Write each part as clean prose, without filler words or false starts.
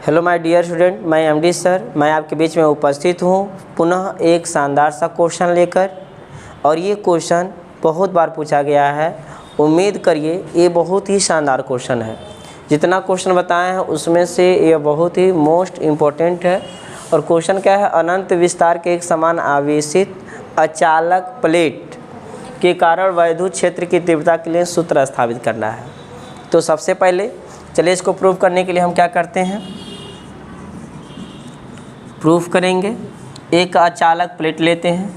Hello my dear student, मैं MD sir, मैं आपके बीच में उपस्थित हूँ पुनः एक शानदार सा क्वेश्चन लेकर। और ये क्वेश्चन बहुत बार पूछा गया है। उम्मीद करिए ये बहुत ही शानदार क्वेश्चन है। जितना क्वेश्चन बताए हैं उसमें से ये बहुत ही मोस्ट इम्पोर्टेंट है। और क्वेश्चन क्या है? अनंत विस्तार के एक समान आवेशित अचालक प्लेट के कारण वैद्युत क्षेत्र की तीव्रता के लिए सूत्र स्थापित करना है। तो सबसे पहले चलिए इसको प्रूव करने के लिए हम क्या करते हैं, प्रूफ करेंगे। एक अचालक प्लेट लेते हैं,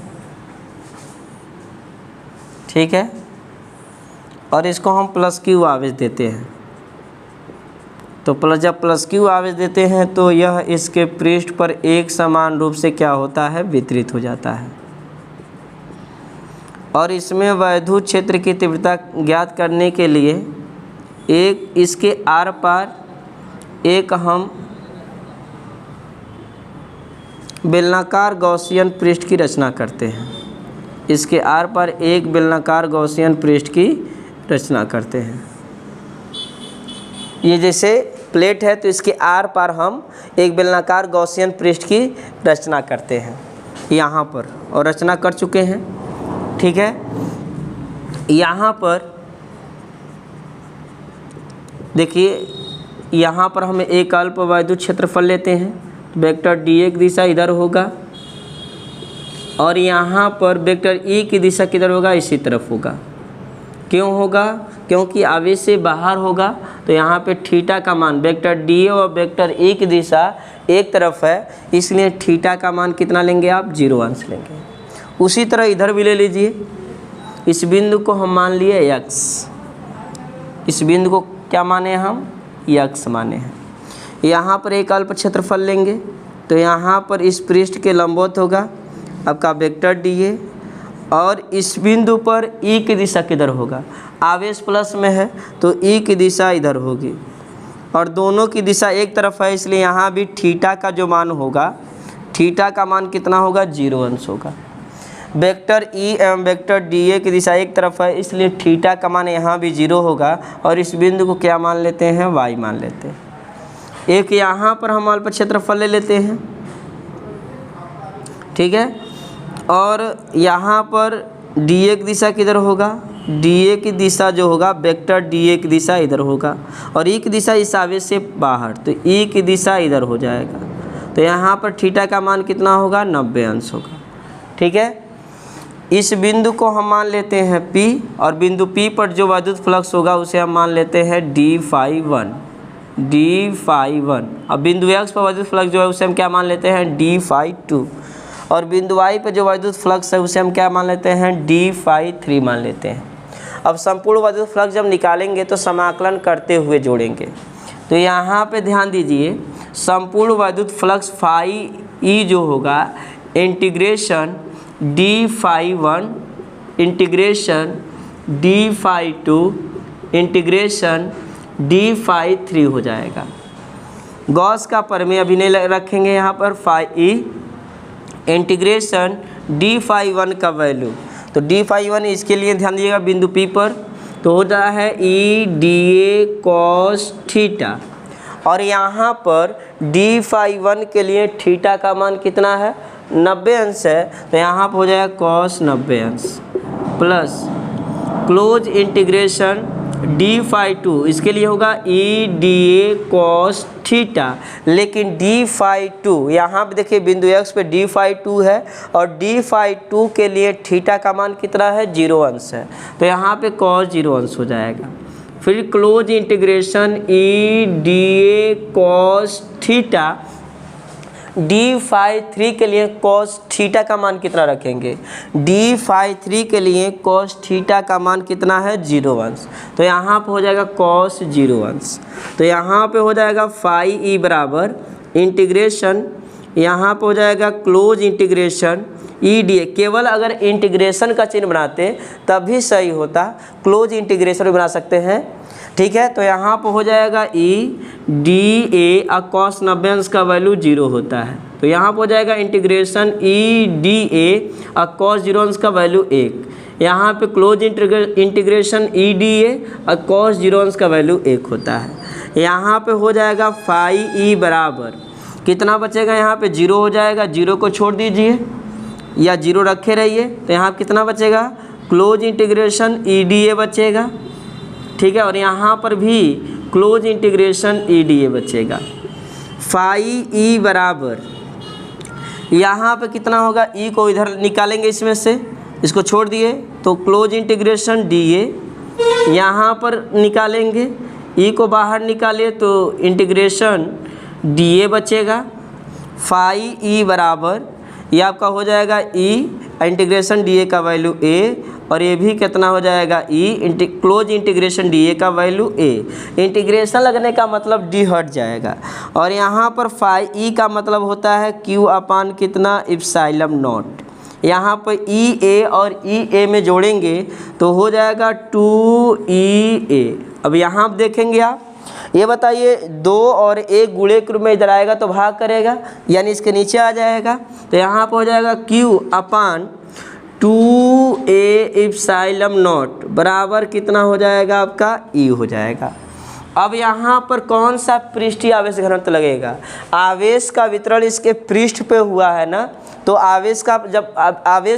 ठीक है, और इसको हम प्लस क्यू आवेश देते हैं। तो जब प्लस क्यू आवेश देते हैं तो यह इसके पृष्ठ पर एक समान रूप से क्या होता है, वितरित हो जाता है। और इसमें वैद्युत क्षेत्र की तीव्रता ज्ञात करने के लिए एक इसके आर पार एक हम बेलनाकार गॉसियन पृष्ठ की रचना करते हैं। इसके आर पर एक बेलनाकार गॉसियन पृष्ठ की रचना करते हैं। ये जैसे प्लेट है तो इसके आर पर हम एक बेलनाकार गॉसियन पृष्ठ की रचना करते हैं यहाँ पर, और रचना कर चुके हैं, ठीक है। यहाँ पर देखिए, यहाँ पर हम एक अल्प वैद्युत क्षेत्रफल लेते हैं। वेक्टर डी की दिशा इधर होगा और यहाँ पर वेक्टर ई की दिशा किधर होगा, इसी तरफ होगा। क्यों होगा? क्योंकि आवेश से बाहर होगा तो यहाँ पे थीटा का मान, वेक्टर डी और वेक्टर ई की दिशा एक तरफ है, इसलिए थीटा का मान कितना लेंगे आप, 0 अंश लेंगे। उसी तरह इधर भी ले लीजिए। इस बिंदु को हम मान लिए x, इस बिंदु को क्या माने हम, x माने हैं। यहाँ पर एक अल्प क्षेत्रफल लेंगे तो यहाँ पर इस पृष्ठ के लंबवत होगा आपका वेक्टर डी, और इस बिंदु पर ई की दिशा किधर होगा, आवेश प्लस में है तो ई की दिशा इधर होगी, और दोनों की दिशा एक तरफ है, इसलिए यहाँ भी थीटा का जो मान होगा, थीटा का मान कितना होगा, 0 अंश होगा। वेक्टर ई एवं वेक्टर डी की दिशा एक तरफ है, इसलिए थीटा का मान यहाँ भी 0 होगा, और इस बिंदु को क्या मान लेते हैं, y मान लेते हैं। एक यहाँ पर हम अल्प क्षेत्रफल ले लेते हैं, ठीक है, और यहाँ पर डी की दिशा किधर होगा, डी की दिशा जो होगा, वेक्टर डी की दिशा इधर होगा, और ई की दिशा इस आवेश से बाहर, तो ई की दिशा इधर हो जाएगा। तो यहाँ पर थीटा का मान कितना होगा, 90 अंश होगा, ठीक है। इस बिंदु को हम मान लेते हैं P, और बिंदु P पर जो वैद्युत फ्लक्स होगा उसे हम मान लेते हैं d∅1। अब बिंदु X पर वैद्युत फ्लक्स जो है उसे हम क्या मान लेते हैं, d∅2, और बिंदु Y पर जो वैद्युत फ्लक्स है उसे हम क्या मान लेते हैं, d∅3 मान लेते हैं। अब संपूर्ण वैद्युत फ्लक्स जब निकालेंगे तो समाकलन करते हुए जोड़ेंगे। तो यहाँ पे ध्यान दीजिए, संपूर्ण वैद्युत फ्लक्स φe जो होगा integration d∅1 integration d∅2 integration d∅3 हो जाएगा। गॉस का प्रमेय अभी नहीं रखेंगे यहाँ पर, φe इंटीग्रेशन d∅1 का वैल्यू, तो d∅1 इसके लिए ध्यान दीजिएगा बिंदु P पर, तो हो रहा है EDA cos थीटा, और यहाँ पर d∅1 के लिए थीटा का मान कितना है, 90 अंश है, तो यहाँ पर हो जाएगा cos 90 अंश प्लस क्लोज इंटीग्रेशन d∅2, इसके लिए होगा EDA cos थीटा। लेकिन d∅2 यहाँ पे देखिए बिंदु x पे d∅2 है, और d∅2 के लिए थीटा का मान कितना है, 0 अंश है, तो यहाँ पे cos 0 अंश हो जाएगा। फिर close integration EDA cos theta, d∅3 के लिए cos थीटा का मान कितना रखेंगे, d∅3 के लिए cos थीटा का मान कितना है, 0 अंश, तो यहाँ पे हो जाएगा cos 0 अंश। तो यहाँ पे हो जाएगा φe बराबर इंटीग्रेशन, यहाँ पे हो जाएगा क्लोज इंटीग्रेशन EDA। केवल अगर इंटीग्रेशन का चिन्ह बनाते तभी सही होता, क्लोज इंटीग्रेशन भी बना सकते हैं, ठीक है। तो यहाँ पर हो जाएगा EDA और cos 90 अंश का वैल्यू 0 होता है, तो यहाँ पर हो जाएगा इंटीग्रेशन EDA और cos 0 अंश का वैल्यू 1। यहाँ पे क्लोज इंटीग्रेशन EDA और cos 0 अंश का वैल्यू 1 होता है। यहाँ पे हो जाएगा फाई ई बराबर कितना बचेगा, यहाँ पे 0 हो जाएगा, 0 को छोड़ दीजिए या 0 रखे रहिए, तो यहाँ कितना बचेगा, close integration E D A बचेगा, ठीक है। और यहाँ पर भी close integration E D A बचेगा। फाई ई बराबर यहाँ पे कितना होगा, ई को इधर निकालेंगे इसमें से, इसको छोड़ दिए तो क्लोज इंटीग्रेशन डी ए, यहाँ पर निकालेंगे, ई को बाहर निकाले तो इंटीग्रेशन डी ए बचेगा। फाई ई बराबर ये आपका हो जाएगा ई इंटीग्रेशन डी ए का वैल्यू ए, और ये भी कितना हो जाएगा ई क्लोज इंटीग्रेशन डी ए का वैल्यू ए। इंटीग्रेशन लगने का मतलब डी हट जाएगा, और यहाँ पर फाई ई का मतलब होता है क्यू अपान कितना, इप्सिलॉन नॉट। यहाँ पर ई ए और ई ए में जोड़ेंगे तो हो जाएगा 2E A। अब यहाँ आप देखेंगे, आप ये बताइए 2 और 1 गुणे के रूप में इधर आएगा तो भाग करेगा, यानी इसके नीचे आ जाएगा, तो यहाँ पर हो जाएगा Q upon 2A epsilon not बराबर कितना हो जाएगा आपका E हो जाएगा। अब यहाँ पर कौन सा पृष्ठीय आवेश घनत्व लगेगा, आवेश का वितरण इसके पृष्ठ पे हुआ है ना, तो आवेश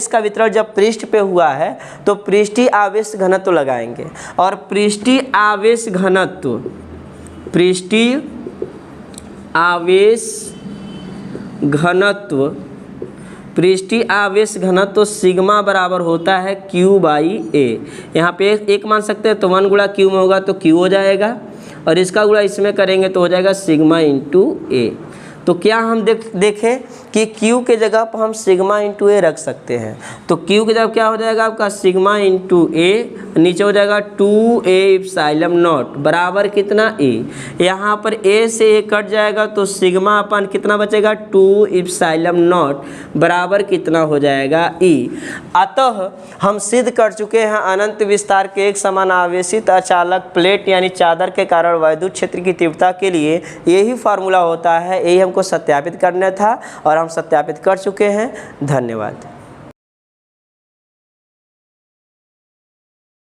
का वितरण जब पृष्ठ पे हुआ है तो पृष्ठीय आवेश घनत्व लगाएंगे, और पृष्ठीय आवेश आवेश घनत्व सिग्मा बराबर होता है Q बाई ए। यहाँ पे एक मान सकते हैं, तो 1 गुणा Q में होगा तो Q हो जाएगा, और इसका गुणा इसमें करेंगे तो हो जाएगा सिग्मा इंटू ए। तो क्या हम देखें कि Q के जगह पर हम सिग्मा इंटू ए रख सकते हैं, तो Q की जगह क्या हो जाएगा आपका सिग्मा इंटू ए, नीचे हो जाएगा 2A इप्सिलॉन नॉट बराबर कितना ए। यहाँ पर ए से ए कट जाएगा तो सिग्मा अपन कितना बचेगा 2 इप्सिलॉन नॉट बराबर कितना हो जाएगा ई। अतः हम सिद्ध कर चुके हैं अनंत विस्तार के एक समान आवेशित अचालक प्लेट यानी चादर के कारण वैद्युत क्षेत्र की तीव्रता के लिए यही फार्मूला होता है। यही हमको सत्यापित करना था और हम सत्यापित कर चुके हैं। धन्यवाद।